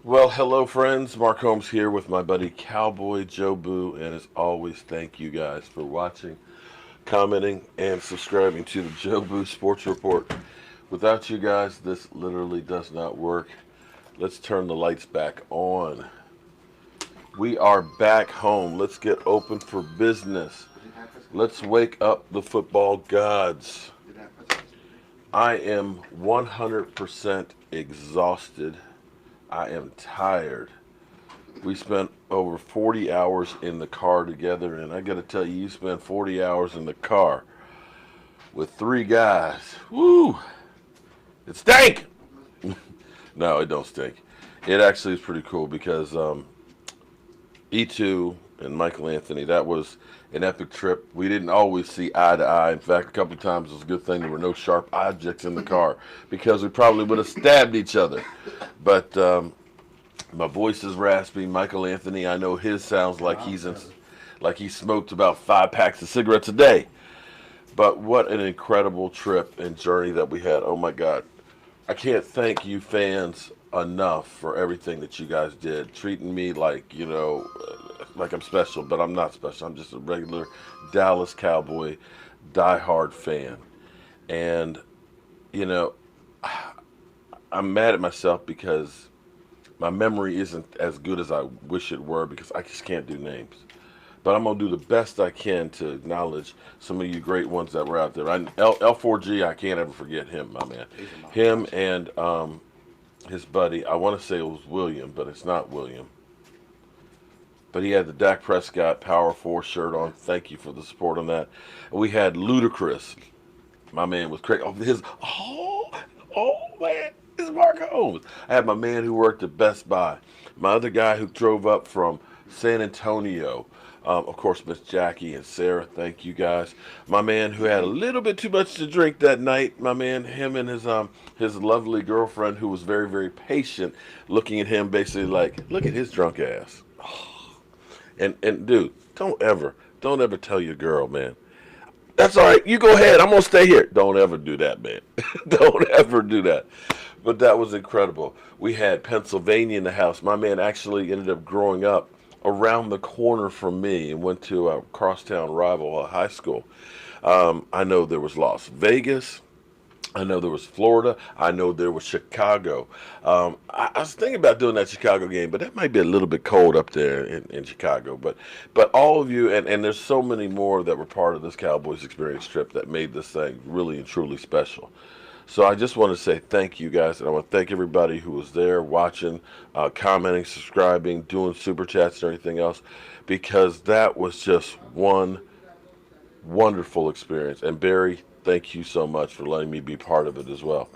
Well, hello, friends. Mark Holmes here with my buddy Cowboy Jobu, and as always, thank you guys for watching, commenting, and subscribing to the Jobu Sports Report. Without you guys, this literally does not work. Let's turn the lights back on. We are back home. Let's get open for business. Let's wake up the football gods. I am 100% exhausted. I am tired. We spent over 40 hours in the car together, and I got to tell you, you spend 40 hours in the car with three guys. Woo! It stank! No, it don't stink. It actually is pretty cool because E2 and Michael Anthony, that was an epic trip. We didn't always see eye to eye. In fact, a couple of times it was a good thing there were no sharp objects in the car because we probably would have stabbed each other. But my voice is raspy. Michael Anthony, I know his sounds like like he smoked about 5 packs of cigarettes a day. But what an incredible trip and journey that we had. Oh my God. I can't thank you fans enough for everything that you guys did. Treating me like, like I'm special, but I'm not special. I'm just a regular Dallas Cowboy diehard fan. And, you know, I'm mad at myself because my memory isn't as good as I wish it were because I just can't do names. But I'm gonna do the best I can to acknowledge some of you great ones that were out there. L4G, I can't ever forget him, my man. Him and his buddy. I want to say it was William, but it's not William. But he had the Dak Prescott Power 4 shirt on. Thank you for the support on that. We had Ludacris. My man was crazy. Oh man, it's Mark Holmes. I had my man who worked at Best Buy. My other guy who drove up from San Antonio. Of course, Miss Jackie and Sarah. Thank you guys. My man who had a little bit too much to drink that night. My man, him and his lovely girlfriend who was very very patient, looking at him basically like, look at his drunk ass. And dude, don't ever tell your girl, man. That's all right. You go ahead. I'm gonna stay here. Don't ever do that, man. Don't ever do that. But that was incredible. We had Pennsylvania in the house. My man actually ended up growing up around the corner from me and went to a crosstown rival high school. I know there was Las Vegas. I know there was Florida. I know there was Chicago. I was thinking about doing that Chicago game, but that might be a little bit cold up there in Chicago. But all of you, and there's so many more that were part of this Cowboys experience trip that made this thing really and truly special. So I just want to say thank you guys, and I want to thank everybody who was there watching, commenting, subscribing, doing super chats and everything else, because that was just one wonderful experience. And Barry, thank you so much for letting me be part of it as well.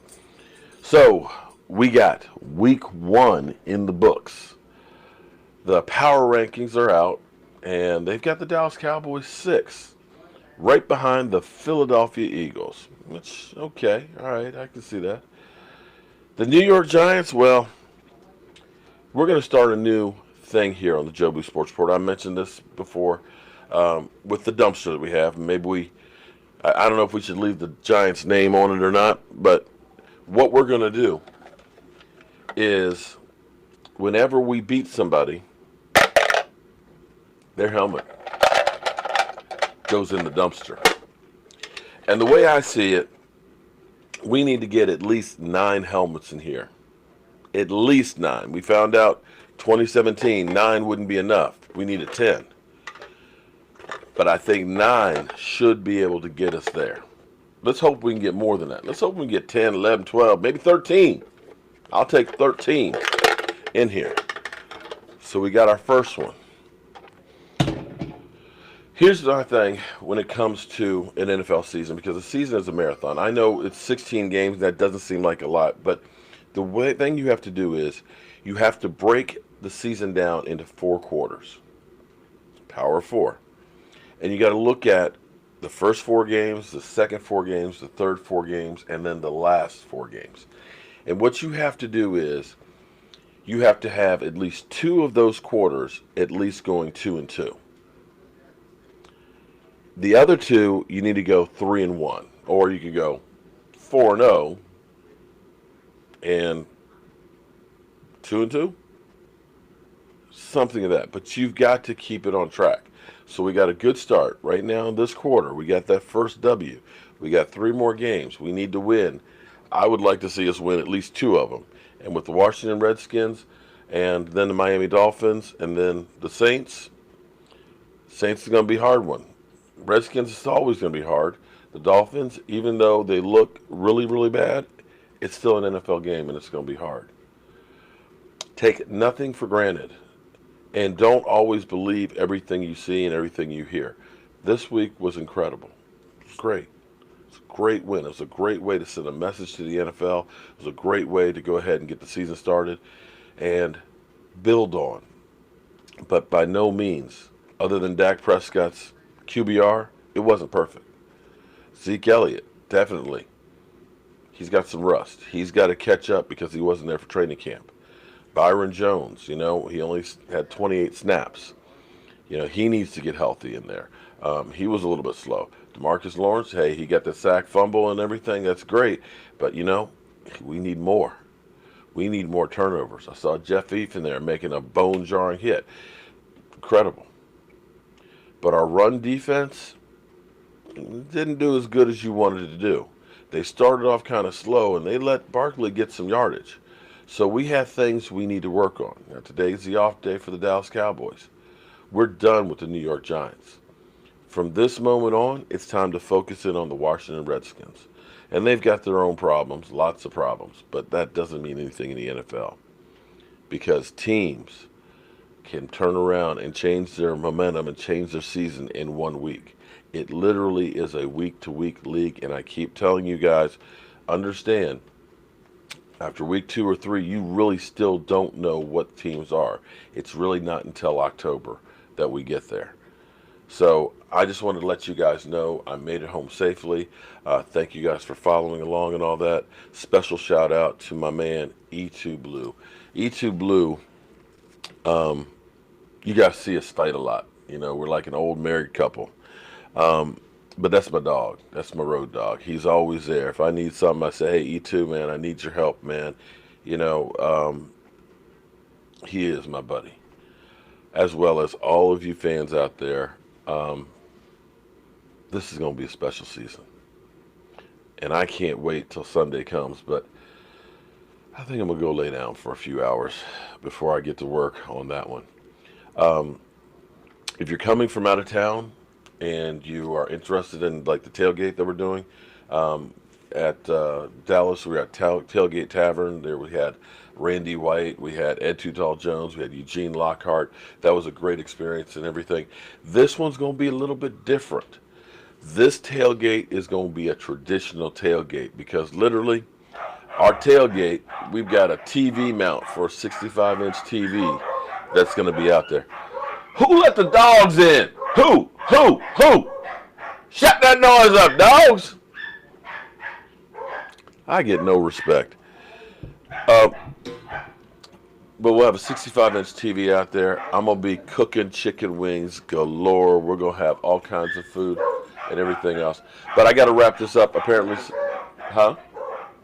So we got week 1 in the books. The power rankings are out, and they've got the Dallas Cowboys 6, right behind the Philadelphia Eagles. Which, okay, all right, I can see that. The New York Giants, well, we're going to start a new thing here on the Jobu Sports Report. I mentioned this before with the dumpster that we have. I don't know if we should leave the Giants' name on it or not, but what we're going to do is whenever we beat somebody, their helmet goes in the dumpster. And the way I see it, we need to get at least 9 helmets in here. At least 9. We found out 2017, 9 wouldn't be enough. We needed 10. But I think 9 should be able to get us there. Let's hope we can get more than that. Let's hope we can get 10, 11, 12, maybe 13. I'll take 13 in here. So we got our first one. Here's the thing when it comes to an NFL season, because the season is a marathon. I know it's 16 games. That doesn't seem like a lot. But the thing you have to do is you have to break the season down into 4 quarters. Power of 4. And you got to look at the first 4 games, the second 4 games, the third 4 games, and then the last 4 games. And what you have to do is you have to have at least 2 of those quarters at least going 2-2. The other 2, you need to go 3-1, or you could go 4-0 and 2-2. something of that. But you've got to keep it on track. So we got a good start right now in this quarter. We got that first W. We got 3 more games. We need to win. I would like to see us win at least 2 of them. And with the Washington Redskins and then the Miami Dolphins and then the Saints, Saints is going to be a hard one. Redskins is always going to be hard. The Dolphins, even though they look really, really bad, it's still an NFL game and it's going to be hard. Take nothing for granted. And don't always believe everything you see and everything you hear. This week was incredible. It was great. It's a great win. It was a great way to send a message to the NFL. It was a great way to go ahead and get the season started and build on. But by no means, other than Dak Prescott's QBR, it wasn't perfect. Zeke Elliott, definitely. He's got some rust. He's got to catch up because he wasn't there for training camp. Byron Jones, he only had 28 snaps. He needs to get healthy in there. He was a little bit slow. DeMarcus Lawrence, hey, he got the sack fumble and everything. That's great. But, we need more. We need more turnovers. I saw Jeff Eath in there making a bone-jarring hit. Incredible. But our run defense didn't do as good as you wanted to do. They started off kind of slow, and they let Barkley get some yardage. So we have things we need to work on. Now, today's the off day for the Dallas Cowboys. We're done with the New York Giants. From this moment on, it's time to focus in on the Washington Redskins. And they've got their own problems, lots of problems, but that doesn't mean anything in the NFL. Because teams can turn around and change their momentum and change their season in 1 week. It literally is a week-to-week league, and I keep telling you guys, understand, after week 2 or 3, you really still don't know what teams are. It's really not until October that we get there. So I just wanted to let you guys know I made it home safely. Thank you guys for following along and all that. Special shout out to my man E2 Blue. E2 Blue, you guys see us fight a lot. We're like an old married couple. But that's my dog. That's my road dog. He's always there. If I need something, I say, hey, E2, man, I need your help, man. He is my buddy. As well as all of you fans out there. This is going to be a special season. And I can't wait till Sunday comes, but I think I'm going to go lay down for a few hours before I get to work on that one. If you're coming from out of town, and you are interested in like the tailgate that we're doing at Dallas, we were at Tailgate Tavern. There we had Randy White, we had Ed Too Tall Jones, we had Eugene Lockhart. That was a great experience and everything. This one's going to be a little bit different. This tailgate is going to be a traditional tailgate because literally our tailgate, we've got a TV mount for a 65-inch TV that's going to be out there. Who let the dogs in? Who? Shut that noise up, dogs! I get no respect. But we'll have a 65-inch TV out there. I'm going to be cooking chicken wings galore. We're going to have all kinds of food and everything else. But I got to wrap this up. Apparently, huh?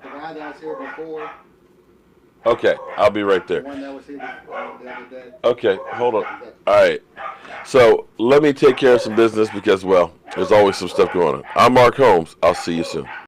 The guy that was here before. Okay, I'll be right there. The one that was here the other day. Okay, hold on. All right. So let me take care of some business because, well, there's always some stuff going on. I'm Mark Holmes. I'll see you soon.